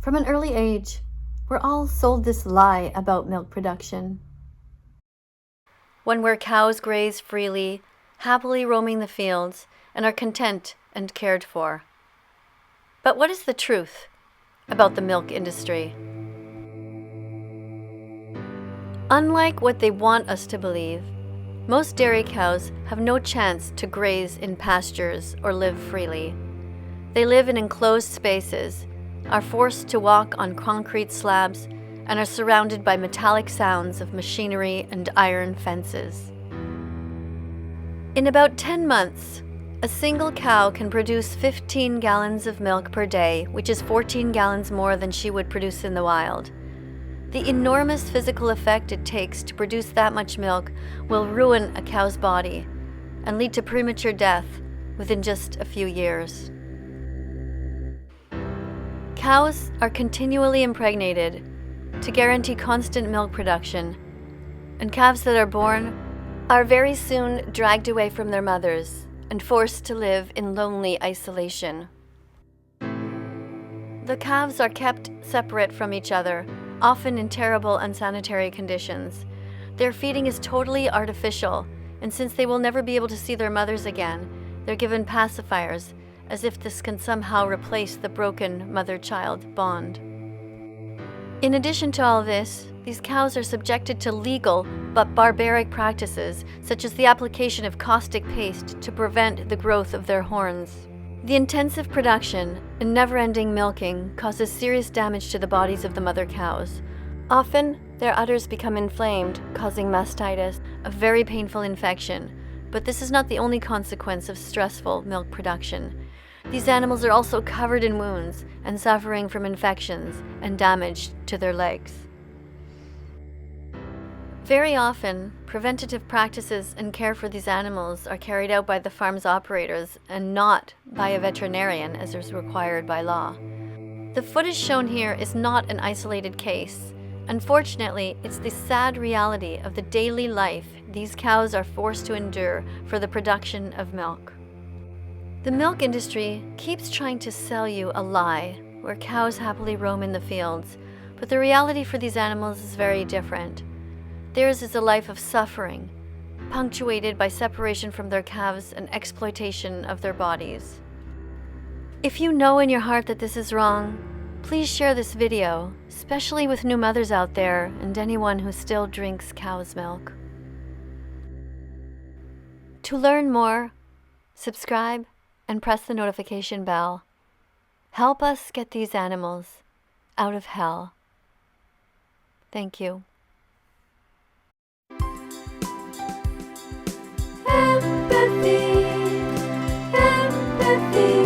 From an early age, we're all sold this lie about milk production. One where cows graze freely, happily roaming the fields, and are content and cared for. But what is the truth about the milk industry? Unlike what they want us to believe, most dairy cows have no chance to graze in pastures or live freely. They live in enclosed spaces, are forced to walk on concrete slabs, and are surrounded by metallic sounds of machinery and iron fences. In about 10 months, a single cow can produce 15 gallons of milk per day, which is 14 gallons more than she would produce in the wild. The enormous physical effect it takes to produce that much milk will ruin a cow's body and lead to premature death within just a few years. Cows are continually impregnated to guarantee constant milk production, and calves that are born are very soon dragged away from their mothers and forced to live in lonely isolation. The calves are kept separate from each other, often in terrible unsanitary conditions. Their feeding is totally artificial, and since they will never be able to see their mothers again, they're given pacifiers, as if this can somehow replace the broken mother-child bond. In addition to all this, these cows are subjected to legal but barbaric practices, such as the application of caustic paste to prevent the growth of their horns. The intensive production and never-ending milking causes serious damage to the bodies of the mother cows. Often, their udders become inflamed, causing mastitis, a very painful infection. But this is not the only consequence of stressful milk production. These animals are also covered in wounds and suffering from infections and damage to their legs. Very often, preventative practices and care for these animals are carried out by the farm's operators and not by a veterinarian as is required by law. The footage shown here is not an isolated case. Unfortunately, it's the sad reality of the daily life these cows are forced to endure for the production of milk. The milk industry keeps trying to sell you a lie where cows happily roam in the fields, but the reality for these animals is very different. Theirs is a life of suffering, punctuated by separation from their calves and exploitation of their bodies. If you know in your heart that this is wrong, please share this video, especially with new mothers out there and anyone who still drinks cow's milk. To learn more, subscribe and press the notification bell. Help us get these animals out of hell. Thank you. Empathy, empathy.